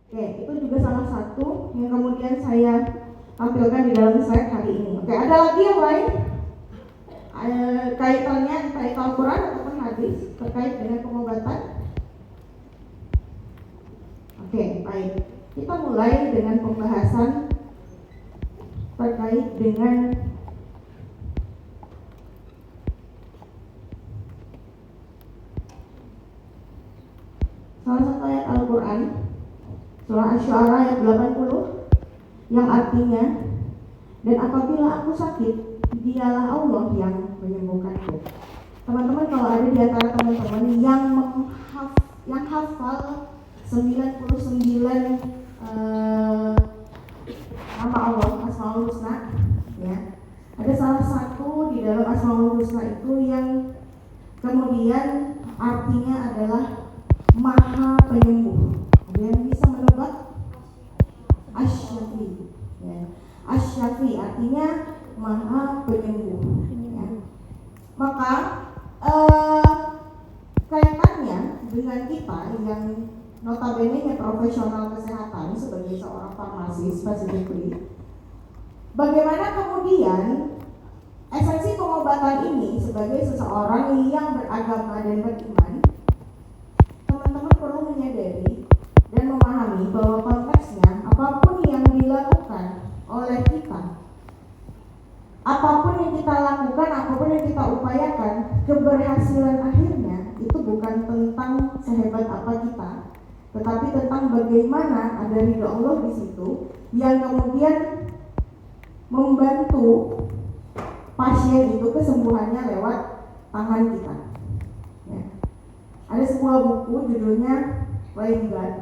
Oke, itu juga salah satu yang kemudian saya tampilkan di dalam slide hari ini. Oke, ada lagi yang lain kaitannya entah itu Al-Quran ataupun hadis terkait dengan pengobatan? Oke, baik. Kita mulai dengan pembahasan terkait dengan salah satu ayat Al-Quran, surah Asy-Syu'ara ayat 80, yang artinya, dan apabila aku sakit, dialah Allah yang menyembuhkanku. Teman-teman, kalau ada di antara teman-teman yang hafal 99 nama Allah, Asmaul Husna, ya. Ada salah satu di dalam Asmaul Husna itu yang kemudian artinya adalah Maha Penyembuh. Ada yang bisa menebak? Asy-Syafi, ya. Asy-Syafi artinya Maha Penyembuh, ya. Maka kaitannya dengan kita yang notabene profesional kesehatan sebagai seorang farmasis specifically, bagaimana kemudian esensi pengobatan ini sebagai seseorang yang beragama dan beriman, teman-teman perlu menyadari dan memahami bahwa konteksnya apapun yang dilakukan oleh kita, apapun yang kita lakukan, apapun yang kita upayakan, keberhasilan akhirnya itu bukan tentang sehebat apa kita, tetapi tentang bagaimana ada ridho Allah di situ yang kemudian membantu pasien itu kesembuhannya lewat tangan kita, ya. Ada sebuah buku judulnya Playing God.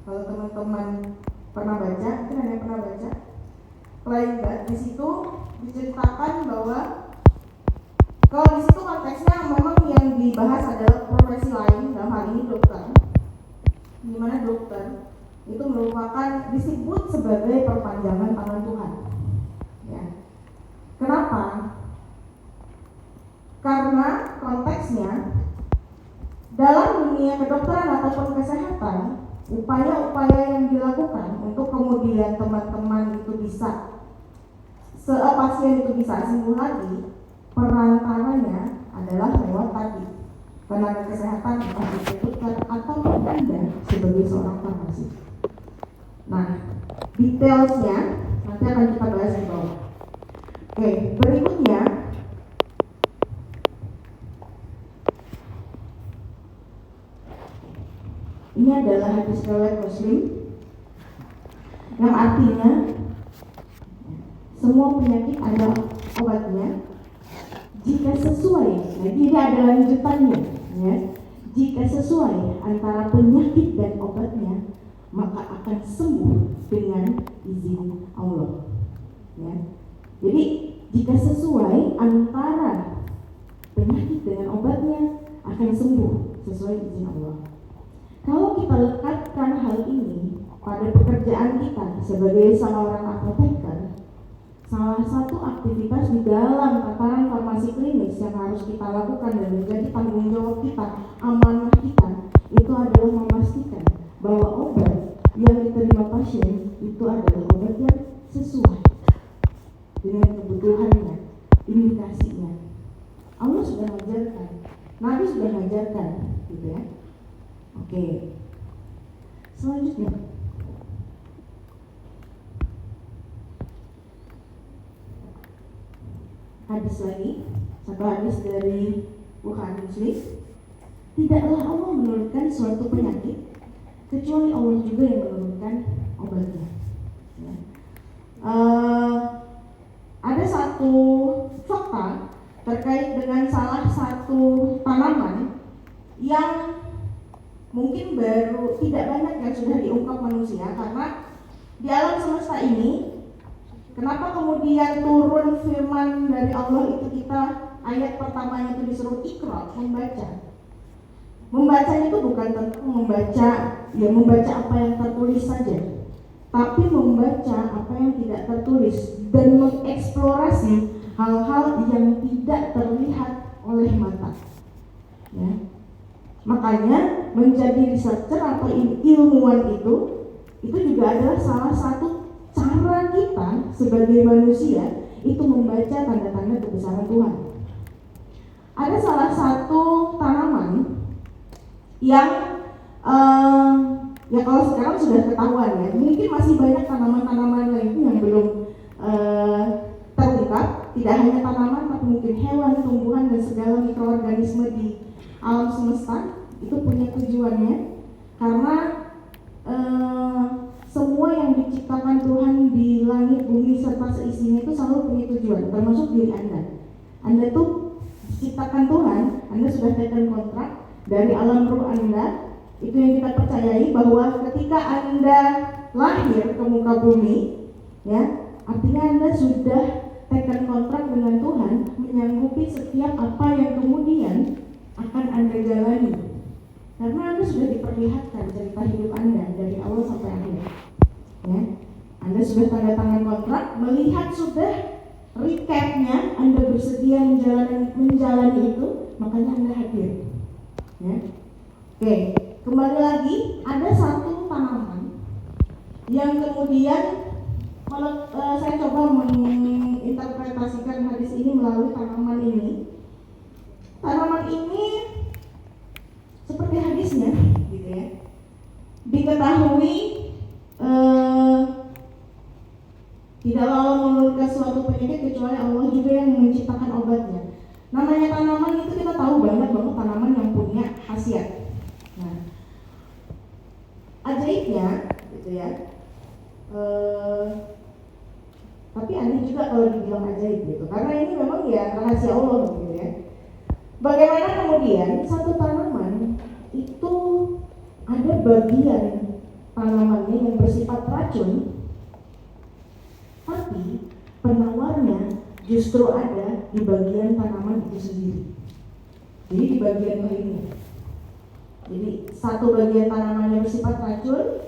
Kalau teman-teman pernah baca, mungkin ada yang pernah baca Playing God. Di situ diceritakan bahwa kalau di situ konteksnya memang yang dibahas adalah profesi lain, dalam hal ini dokter, di mana dokter itu merupakan disebut sebagai perpanjangan tangan Tuhan, ya. Kenapa? Karena konteksnya dalam dunia kedokteran ataupun kesehatan, upaya-upaya yang dilakukan untuk kemudian teman-teman itu bisa pasien itu bisa sembuh lagi, perantaranya adalah lewat tadi tenaga kesehatan, entah itu dokter atau Anda sebagai seorang farmasis. Nah, detailsnya nanti akan kita bahas di bawah. Oke, berikutnya ini adalah hadis riwayat Muslim yang artinya semua penyakit ada obatnya jika sesuai. Nah, ini ada lanjutannya, ya. Jika sesuai antara penyakit dan obatnya, maka akan sembuh dengan izin Allah, ya. Jadi jika sesuai antara penyakit dengan obatnya, akan sembuh sesuai izin Allah. Kalau kita lekatkan hal ini pada pekerjaan kita sebagai seorang apoteker, salah satu aktivitas di dalam tataran farmasi klinis yang harus kita lakukan dan menjadi tanggung jawab kita, amanah kita, itu adalah memastikan bahwa obat yang diterima pasien itu adalah obat yang sesuai dengan kebutuhannya, indikasinya. Allah sudah mengajarkan, Nabi sudah mengajarkan, gitu ya. Oke. Selanjutnya, hadis lagi, satu hadis dari Bukhari Muslim. Tidaklah Allah menurunkan suatu penyakit kecuali Allah juga yang menurunkan obatnya, ya. Ada satu fakta terkait dengan salah satu tanaman yang mungkin baru tidak banyak yang sudah diungkap manusia, karena di alam semesta ini, kenapa kemudian turun firman dari Allah itu kita ayat pertamanya itu disuruh Iqra, membaca. Membacanya itu bukan tentang membaca apa yang tertulis saja, tapi membaca apa yang tidak tertulis dan mengeksplorasi hal-hal yang tidak terlihat oleh mata, ya. Makanya menjadi researcher atau ilmuwan itu itu juga adalah salah satu cara kita sebagai manusia itu membaca tanda-tanda kebesaran Tuhan. Ada salah satu tanaman yang ya kalau sekarang sudah ketahuan ya, mungkin masih banyak tanaman-tanaman lain yang belum terungkap. Tidak hanya tanaman, tapi mungkin hewan, tumbuhan, dan segala mikroorganisme di alam semesta itu punya tujuannya. Karena semua yang diciptakan Tuhan di langit, bumi, serta seisinya itu selalu punya tujuan, termasuk diri Anda. Anda tuh diciptakan Tuhan, Anda sudah taken kontrak dari alam ruh Anda. Itu yang kita percayai, bahwa ketika Anda lahir ke muka bumi, ya, artinya Anda sudah taken kontrak dengan Tuhan, menyanggupi setiap apa yang kemudian akan Anda jalani. Karena Anda sudah diperlihatkan cerita hidup Anda dari awal sampai akhir. Ya, Anda sudah tanda tangan kontrak, melihat sudah recapnya, Anda bersedia menjalani itu, makanya Anda hadir. Ya. Oke, kembali lagi, ada satu tanaman yang kemudian saya coba menginterpretasikan hadis ini melalui tanaman ini. Tanaman ini seperti hadisnya, gitu ya. Diketahui tidak Allah menurunkan suatu penyakit kecuali Allah juga yang menciptakan obatnya. Namanya tanaman itu kita tahu banget bahwa tanaman yang punya khasiat. Nah, ajaibnya, gitu ya. Tapi aneh juga kalau dibilang ajaib gitu, karena ini memang ya rahasia Allah, gitu ya. Bagaimana kemudian satu tanaman itu ada bagian tanamannya yang bersifat racun, tapi penawarnya justru ada di bagian tanaman itu sendiri. Jadi di bagian lainnya. Jadi satu bagian tanamannya bersifat racun,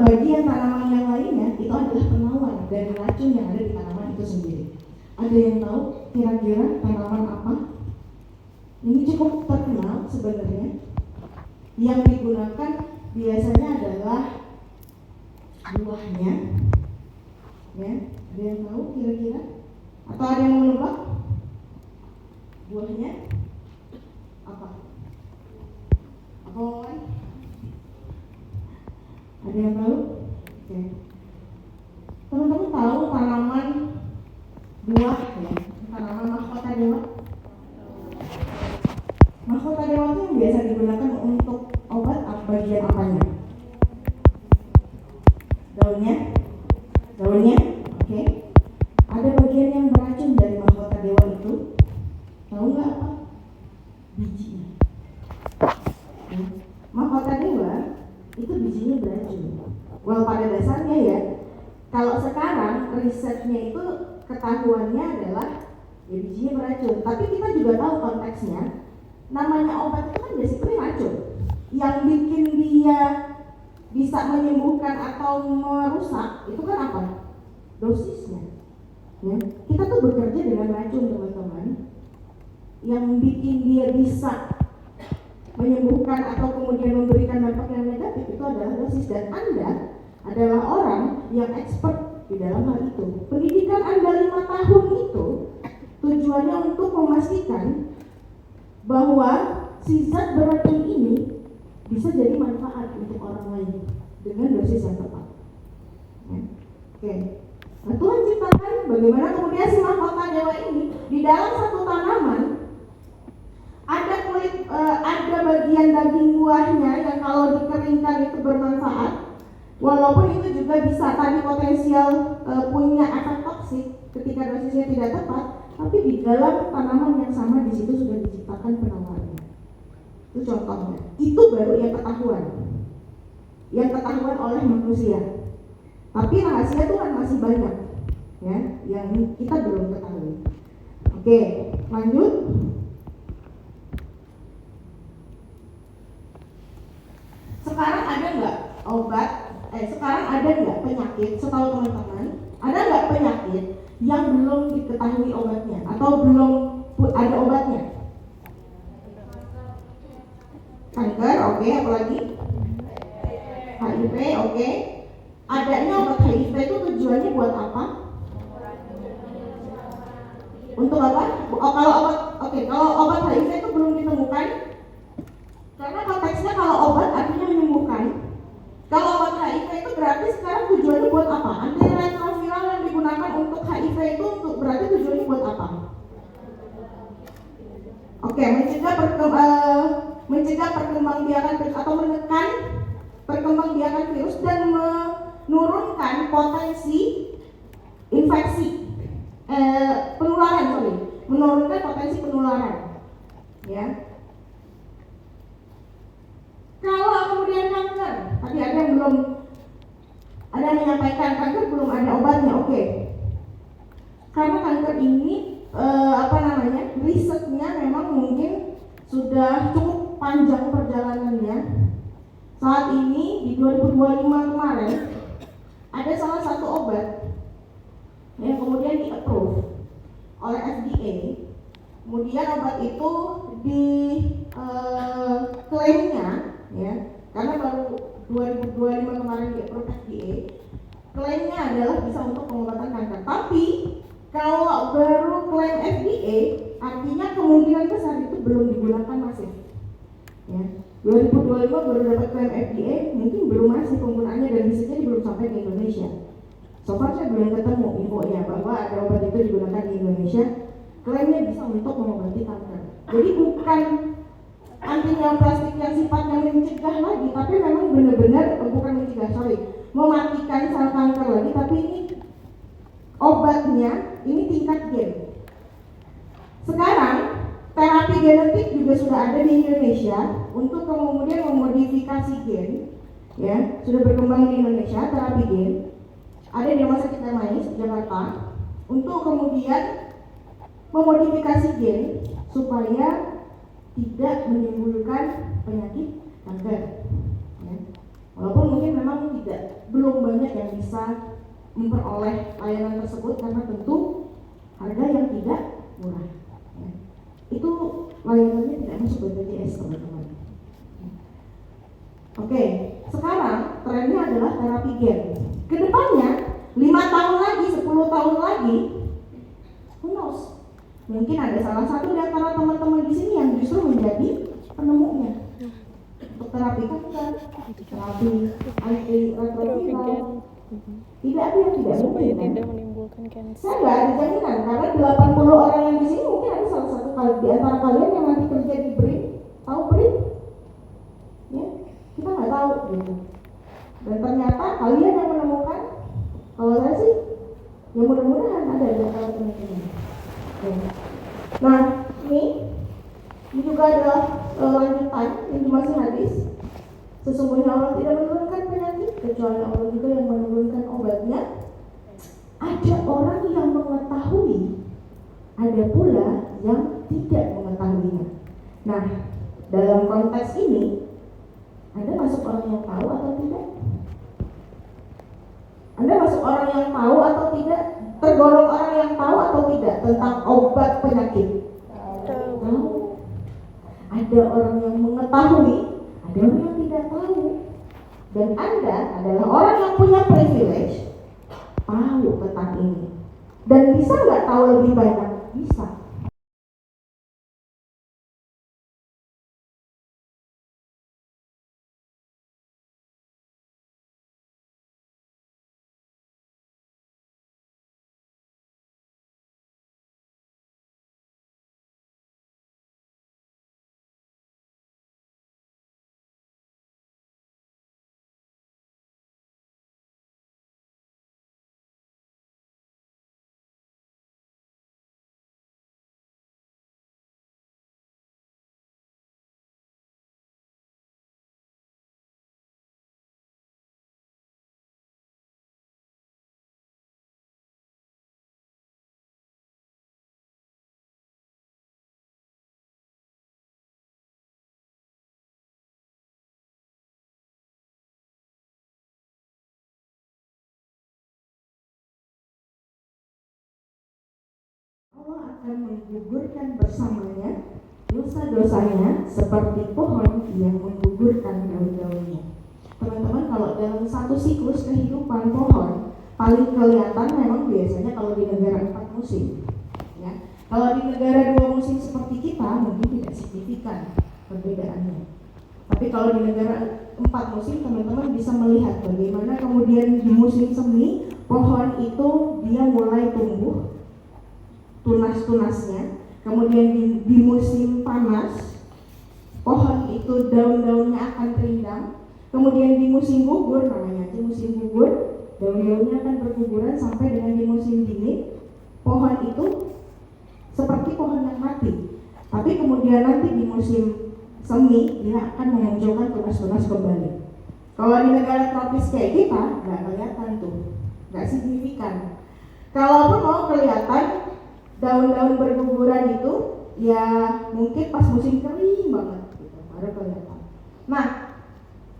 bagian tanaman yang lainnya itu adalah penawar dari racun yang ada di tanaman itu sendiri. Ada yang tahu kira-kira tanaman apa? Ini cukup terkenal sebenarnya. Yang digunakan biasanya adalah buahnya. Ya, ada yang tahu kira-kira? Atau ada yang menebak? Buahnya apa? Apa lain? Ada yang tahu? Oke. Teman-teman tahu tanaman buah ya? Tanaman mahkota dewa? Mahkota dewa itu yang biasa digunakan untuk obat bagian apanya? Daunnya? Daunnya? Oke. Ada bagian yang beracun dari mahkota dewa itu. Tahu nggak apa? Bijinya. Mahkota dewa itu bijinya beracun. Well, pada dasarnya ya, kalau sekarang risetnya itu ketahuannya adalah ya bijinya beracun. Tapi kita juga tahu konteksnya. Namanya obat itu kan basically racun. Yang bikin dia bisa menyembuhkan atau merusak itu kan apa? Dosisnya. Ya. Kita tuh bekerja dengan racun, teman-teman. Yang bikin dia bisa menyembuhkan atau kemudian memberikan dampak yang negatif itu adalah dosis, dan Anda adalah orang yang expert di dalam hal itu. Pendidikan Anda 5 tahun itu tujuannya untuk memastikan bahwa si zat beracun ini bisa jadi manfaat untuk orang lain dengan dosis yang tepat. Ya. Oke. Nah, Tuhan ciptakan bagaimana kemudian si mahkota dewa ini di dalam satu tanaman ada kulit, ada bagian daging buahnya yang kalau dikeringkan itu bermanfaat. Walaupun itu juga bisa tadi potensial punya efek toksik ketika dosisnya tidak tepat, tapi di dalam tanaman yang sama di situ sudah diciptakan penawarnya. Itu contohnya. Itu baru yang ketahuan oleh manusia. Tapi rahasia Tuhan masih banyak, ya, yang kita belum ketahui. Oke, lanjut. Sekarang ada nggak obat? Sekarang ada nggak penyakit? Setahu teman-teman, ada nggak penyakit yang belum diketahui obatnya atau belum ada obatnya? Kanker, oke, apalagi? HIV, oke. Adanya obat HIV itu tujuannya buat apa? Untuk apa? Kalau obat HIV itu belum ditemukan, karena konteksnya kalau obat artinya menyembuhkan. Kalau obat HIV itu berarti sekarang tujuannya buat apa? Antiretroviral yang digunakan untuk HIV itu berarti tujuannya buat apa? Oke, mencegah perkembangbiakan virus atau menekan perkembangbiakan virus dan menurunkan potensi infeksi, menurunkan potensi penularan, ya. Kalau kemudian kanker, tadi ada yang menyampaikan kanker belum ada obatnya, oke. Karena kanker ini risetnya memang mungkin sudah cukup panjang perjalanannya. Saat ini di 2025 kemarin ada salah satu obat yang kemudian di-approve oleh FDA. Kemudian obat itu klaimnya, ya, karena baru 2025 kemarin di-approve FDA, klaimnya adalah bisa untuk pengobatan kanker. Tapi kalau baru klaim FDA, artinya kemungkinan besar itu belum digunakan masif. Ya, 2025 baru dapat klaim FDA, mungkin belum masif penggunaannya dan bisa jadi belum sampai ke Indonesia. So far saya belum ketemu infonya bahwa ada obat itu digunakan di Indonesia. Klaimnya bisa untuk mengobati kanker. Jadi bukan antineoplastik yang sifatnya mencegah lagi, tapi memang benar-benar mematikan sel kanker lagi, tapi ini obatnya ini tingkat gen. Sekarang terapi genetik juga sudah ada di Indonesia untuk kemudian memodifikasi gen, ya, sudah berkembang di Indonesia terapi gen. Ada di Rumah Sakit Darmais Jakarta untuk kemudian memodifikasi gen supaya tidak menimbulkan penyakit kanker. Ya. Walaupun mungkin memang belum banyak yang bisa memperoleh layanan tersebut karena tentu harga yang tidak murah. Ya. Itu layanannya tidak masuk BPJS, teman-teman. Oke, sekarang trennya adalah terapi gen. Kedepannya 5 tahun lagi, 10 tahun lagi, who knows? Mungkin ada salah satu di antara teman-teman di sini yang justru menjadi penemunya untuk terapi kanker, terapi antiretroviral. Tidak ada yang tidak supaya mungkin, tidak kan? menimbulkan kanker. Saya nggak ada jaminan karena 80 orang yang di sini mungkin ada salah satu di antara kalian yang nanti kerja di BRIN. Tahu BRIN? Ya, kita nggak tahu gitu. Dan ternyata kalian yang menemukan. Kalau saya sih, ya mudah-mudahan ada di antara teman-teman. Nah, ini juga adalah lanjutan yang masih hadis. Sesungguhnya Allah tidak menurunkan penyakit kecuali Allah juga yang menurunkan obatnya. Ada orang yang mengetahui, ada pula yang tidak mengetahuinya. Nah, dalam konteks ini, Anda masuk orang yang tahu atau tidak? Anda masuk orang yang tahu atau tidak? Tergolong orang yang tahu atau tidak tentang obat penyakit? Tahu. Ada orang yang mengetahui, ada orang yang tidak tahu. Dan Anda adalah orang yang punya privilege tahu tentang ini. Dan bisa nggak tahu lebih banyak? Bisa. Allah akan menggugurkan bersamanya dosa-dosanya seperti pohon yang menggugurkan daun-daunnya. teman-teman, kalau dalam satu siklus kehidupan pohon paling kelihatan memang biasanya kalau di negara 4 musim, ya. Kalau di negara 2 musim seperti kita mungkin tidak signifikan perbedaannya. Tapi kalau di negara 4 musim, teman-teman bisa melihat bagaimana kemudian di musim semi pohon itu dia mulai tumbuh tunas-tunasnya. Kemudian di musim panas pohon itu daun-daunnya akan rindang. Kemudian di musim gugur, namanya di musim gugur, daun-daunnya akan berguguran sampai dengan di musim dingin pohon itu seperti pohon yang mati. Tapi kemudian nanti di musim semi dia akan memunculkan tunas-tunas kembali. Kalau di negara tropis kayak kita nggak kelihatan tuh, nggak signifikan. Kalaupun mau kelihatan daun-daun berguguran itu, ya mungkin pas musim kering banget gitu, baru kelihatan. Nah,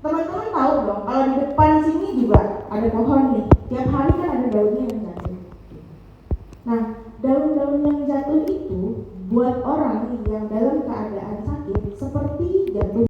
teman-teman tahu dong, kalau di depan sini juga ada pohon nih, tiap hari kan ada daunnya yang jatuh. Nah, daun-daun yang jatuh itu buat orang yang dalam keadaan sakit seperti jatuh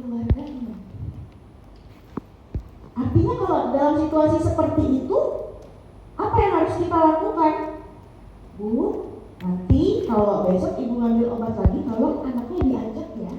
keluarganya. Artinya kalau dalam situasi seperti itu, apa yang harus kita lakukan? Bu, nanti kalau besok ibu ngambil obat lagi, tolong anaknya diajak ya.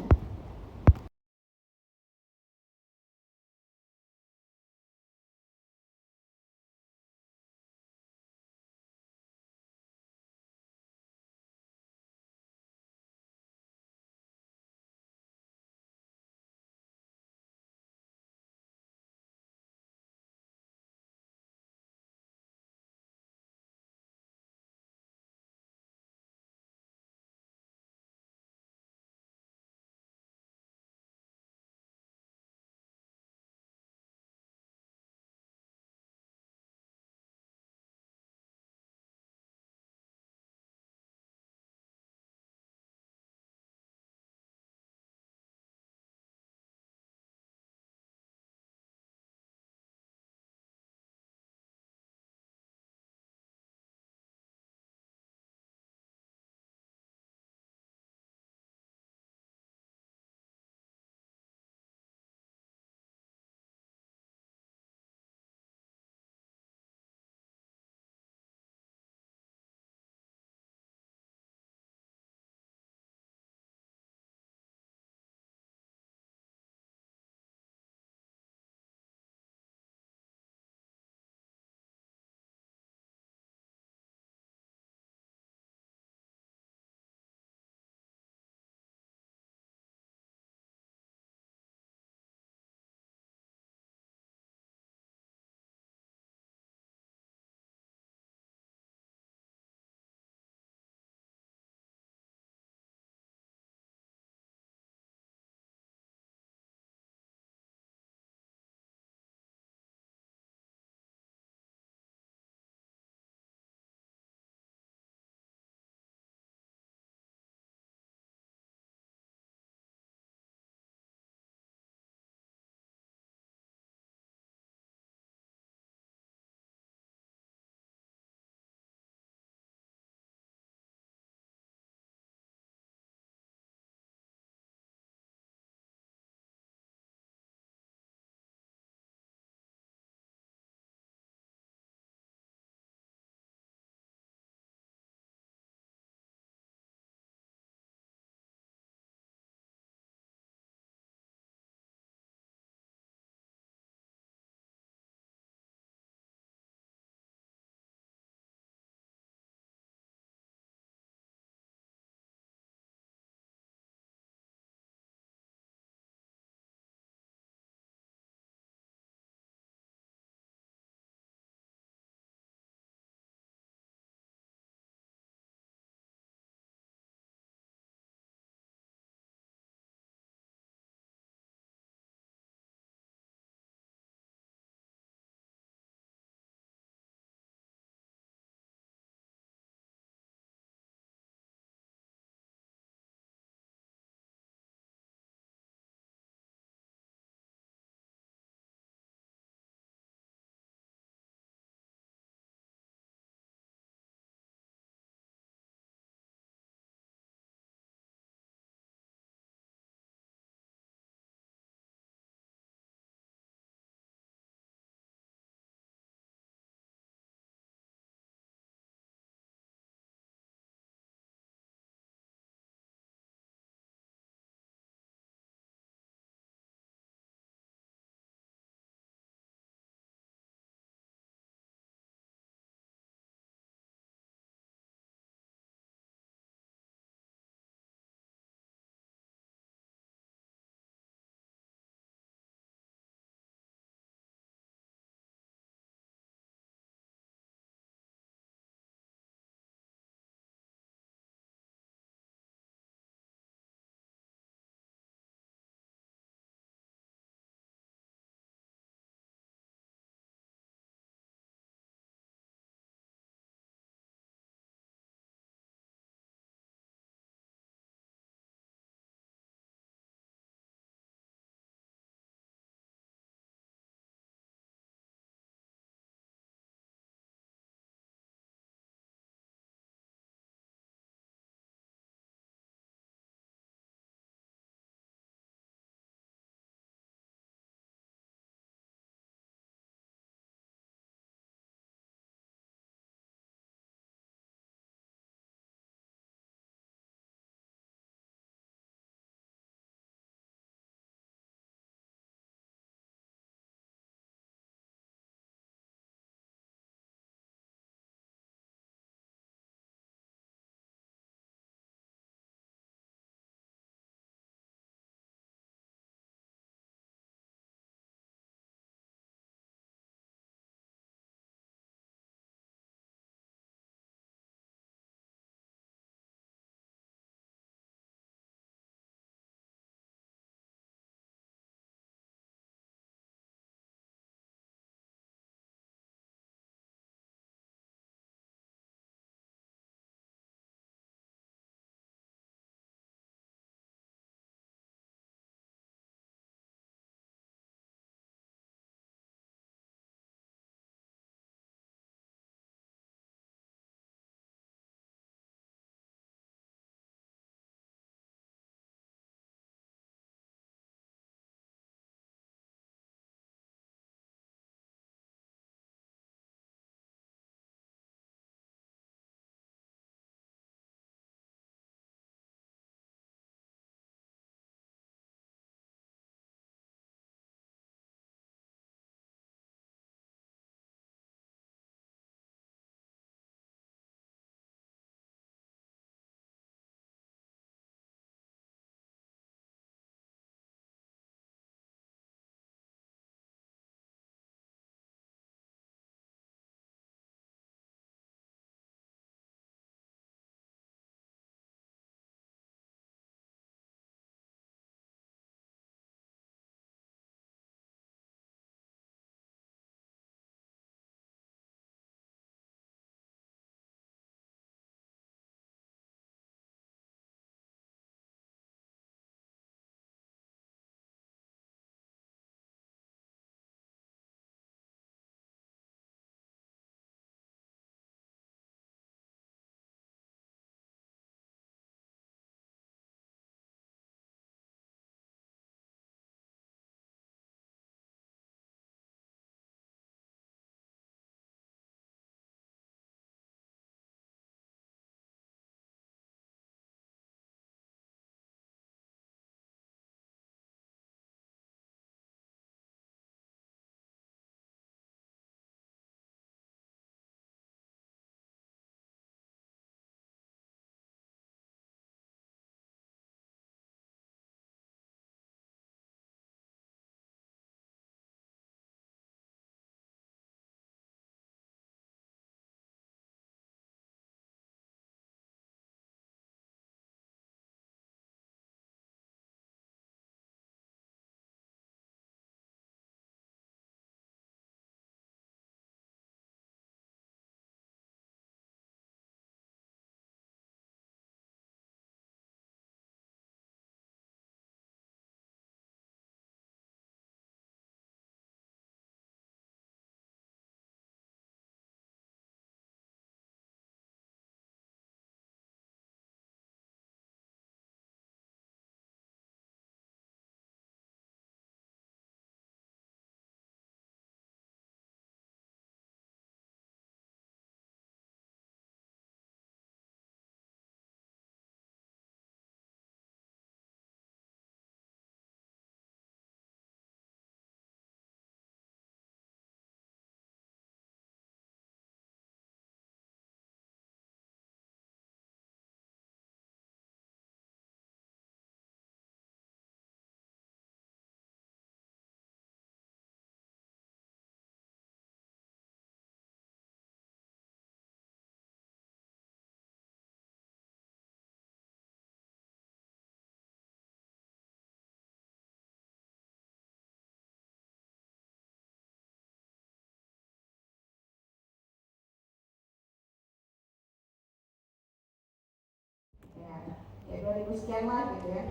2000 sekian lah gitu ya,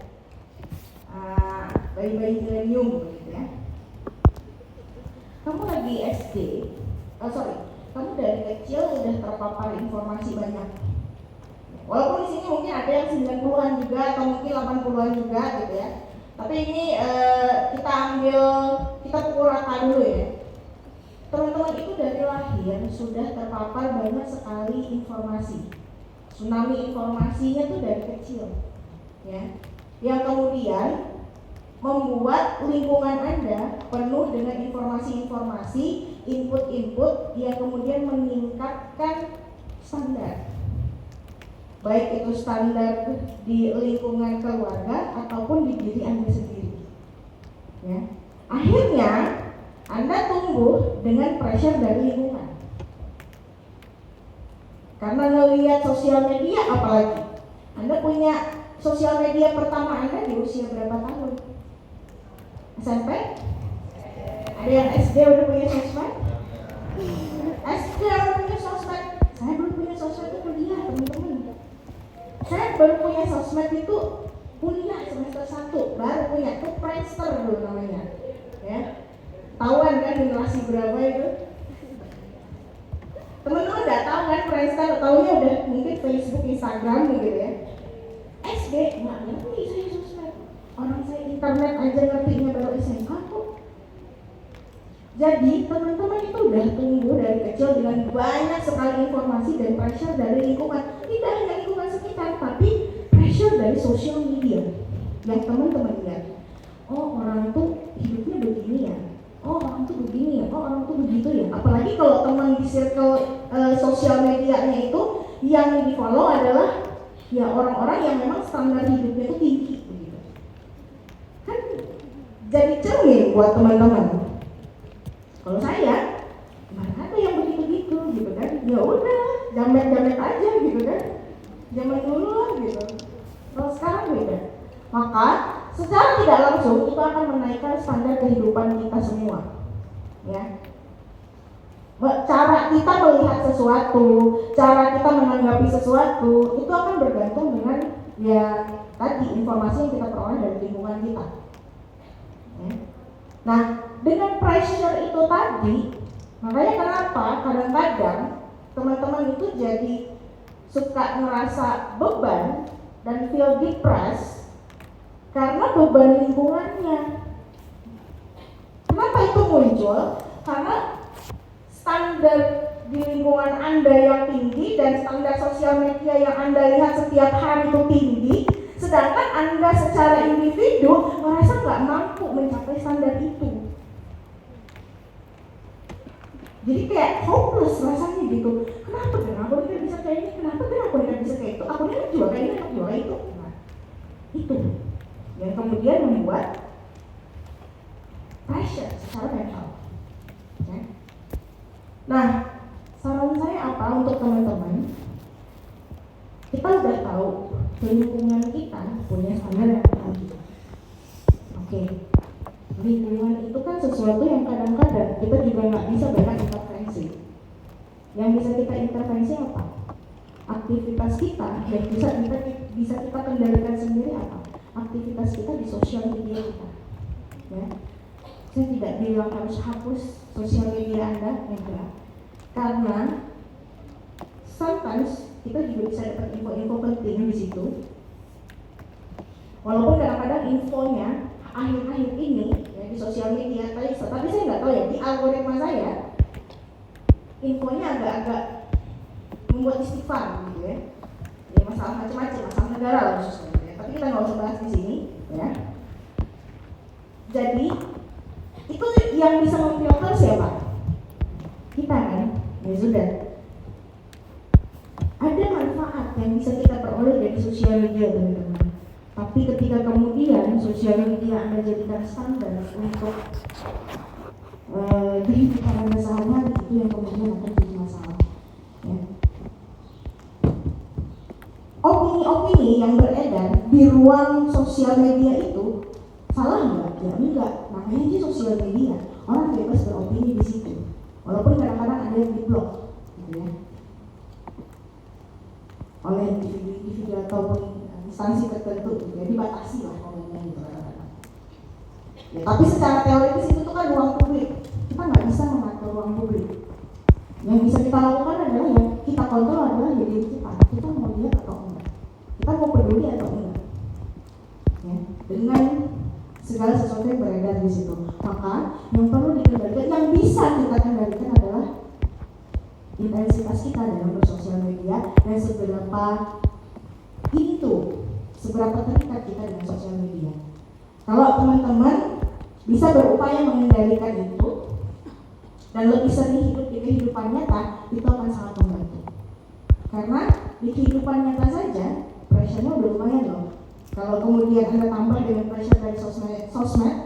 bayi-bayi milenium gitu ya. Kamu lagi SD, kamu dari kecil udah terpapar informasi banyak. Walaupun di sini mungkin ada yang 90-an juga atau mungkin 80-an juga gitu ya. Tapi ini kita pukul rata dulu ya. Teman-teman itu dari lahir sudah terpapar banyak sekali informasi. Tsunami informasinya tuh dari kecil. Ya. Yang kemudian membuat lingkungan Anda penuh dengan informasi-informasi, input-input yang kemudian meningkatkan standar. Baik itu standar di lingkungan keluarga ataupun di diri Anda sendiri. Ya. Akhirnya Anda tumbuh dengan pressure dari lingkungan. Karena ngelihat sosial media, apalagi Anda punya sosial media pertama Anda di usia berapa tahun? SMP? Ada yang SD udah punya sosmed? SD udah punya sosmed. Saya belum punya sosmed itu kuliah, teman-teman. Saya baru punya sosmed itu kuliah semester 1, baru punya tuh Friendster dulu namanya. Ya. Tahuan kan generasi berapa itu? Teman-teman nggak tahu kan Friendster, tahunya udah mungkin Facebook, Instagram gitu ya. SD nggak ngerti saya sosmed. Orang saya internet aja ngertinya baru SMK kok. Jadi teman-teman itu udah tumbuh dari kecil dengan banyak sekali informasi dan pressure dari lingkungan. Tidak hanya lingkungan sekitar, tapi pressure dari sosial media. Yang teman-teman lihat, oh orang tuh hidupnya begini ya, oh orang tuh begini ya, oh orang tuh begitu ya. Apalagi kalau teman di circle sosial medianya itu yang di follow adalah ya orang-orang yang memang standar hidupnya itu tinggi begitu. Kan jadi cermin buat teman-teman. Kalau saya, mana ada yang begitu-gitu gitu kan? Ya udah, jamet-jamet aja gitu kan? Zaman dulu lah gitu. Kalau sekarang beda. Maka secara tidak langsung itu akan menaikkan standar kehidupan kita semua. Ya. Cara kita melihat sesuatu, cara kita menanggapi sesuatu itu akan bergantung dengan ya tadi informasi yang kita peroleh dari lingkungan kita. Ya. Nah, dengan pressure itu tadi, makanya kenapa kadang-kadang teman-teman itu jadi suka ngerasa beban dan feel depressed karena beban lingkungannya. Kenapa itu muncul? Karena standar di lingkungan Anda yang tinggi dan standar sosial media yang Anda lihat setiap hari itu tinggi, sedangkan Anda secara individu merasa nggak mampu mencapai standar itu. Jadi kayak hopeless rasanya gitu. Kenapa dia bisa kayak ini? Kenapa dia bisa kayak itu? Aku ini juga kayak ini, aku juga kayak itu. Nah, itu yang kemudian membuat pressure secara mental. Ya. Nah, saran saya apa untuk teman-teman? Kita udah tahu lingkungan kita punya standar yang tinggi. Oke. Lingkungan itu kan sesuatu yang kadang-kadang kita juga nggak bisa banyak intervensi. Yang bisa kita intervensi apa? Aktivitas kita yang bisa kita kendalikan sendiri apa? Aktivitas kita di sosial media kita. Ya. Saya tidak bilang harus hapus sosial media Anda, enggak. Karena sometimes kita juga bisa dapat info-info penting di situ. Walaupun kadang-kadang infonya akhir-akhir ini ya, di sosial media tapi saya nggak tahu ya di algoritma saya infonya agak-agak membuat istighfar gitu ya. Ya masalah macam-macam, masalah negara lah khususnya ya. Tapi kita nggak usah bahas di sini ya. Jadi itu yang bisa memfilter siapa? Kita kan? Ya sudah. Ada manfaat yang bisa kita peroleh dari sosial media teman-teman. Tapi ketika kemudian sosial media Anda jadikan standar untuk kehidupan Anda sehari-hari, itu yang kemudian akan jadi masalah. Ya. Opini-opini yang beredar di ruang sosial media itu salah nggak? Ya enggak. Makanya di sosial media orang bebas beropini di situ. Walaupun kadang-kadang ada yang diblok, gitu ya, oleh individu ataupun instansi tertentu, jadi dibatasi lah ngomongnya gitu. Ya, tapi secara teoritis itu tuh kan ruang publik, kita nggak bisa mengatur ruang publik. Yang bisa kita lakukan adalah yang kita kontrol adalah ya diri kita mau lihat atau enggak, kita mau peduli atau enggak, ya, dengan segala sesuatu yang beredar di situ. Maka yang perlu dikendalikan, yang bisa kita kendalikan adalah intensitas kita dalam bersosial media dan seberapa terikat kita dengan sosial media. Kalau teman-teman bisa berupaya mengendalikan itu dan lebih sering hidup di kehidupan nyata, itu akan sangat membantu. Karena di kehidupan nyata saja pressure-nya udah lumayan loh. Kalau kemudian Anda tambah dengan pressure dari sosmed,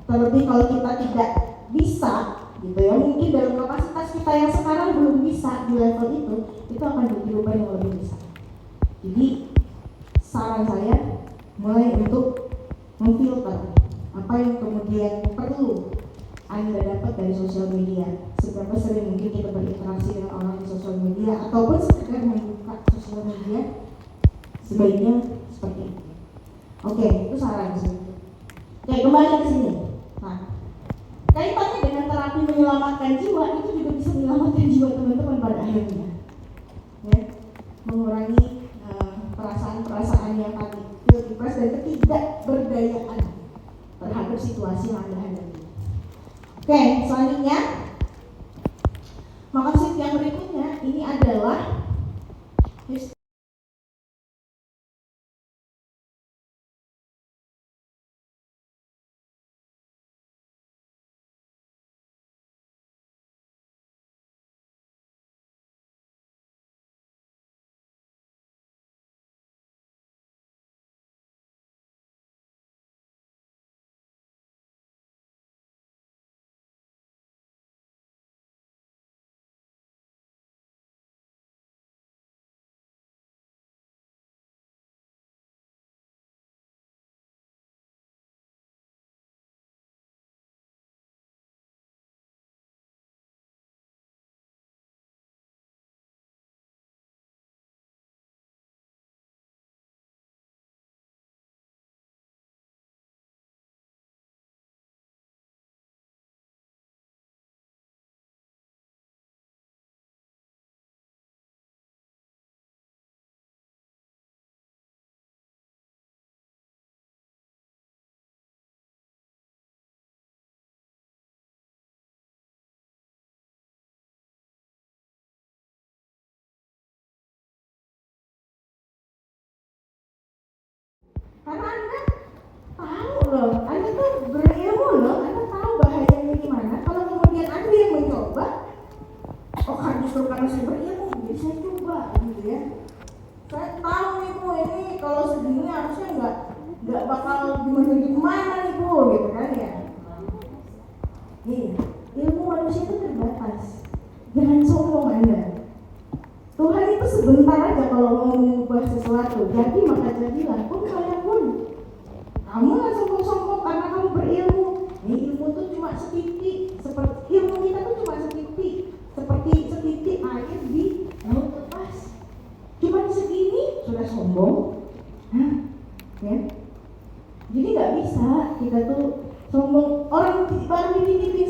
terlebih kalau kita tidak bisa gitu ya, mungkin dalam kapasitas kita yang sekarang belum bisa di level itu akan jadi beban yang lebih besar. Jadi saran saya mulai untuk memfilter apa yang kemudian perlu Anda dapat dari sosial media. Seberapa sering mungkin kita berinteraksi dengan orang di sosial media ataupun sekedar membuka sosial media, sebaiknya seperti itu. Oke, itu saran sih. Oke, kembali ke sini. Nah, kaitannya dengan terapi menyelamatkan jiwa, itu juga bisa menyelamatkan jiwa teman-teman pada akhirnya, ya, mengurangi perasaan-perasaan yang tadi depresi dan ketidakberdayaan terhadap situasi yang Anda hadapi. Oke, selanjutnya maksud yang berikutnya ini adalah karena Anda tahu loh, Anda tuh berilmu loh, Anda tahu bahayanya gimana. Kalau kemudian Anda yang mencoba, oh kan justru karena saya berilmu, jadi saya coba gitu ya. Saya tahu nih Bu, ini kalau segini harusnya nggak bakal gimana nih Bu, gitu kan ya. Nih, ilmu manusia itu terbatas. Jangan sombong Anda. Tuhan itu sebentar aja kalau mau mengubah sesuatu, jadi maka jadilah. Pun kalian pun, kamu nggak sombong-sombong karena kamu berilmu. Nih ilmu tuh cuma setitik, seperti ilmu kita tuh cuma setitik, seperti setitik air di laut lepas. Cuma segini sudah sombong, ya. Jadi nggak bisa kita tuh sombong. Orang baru dititipin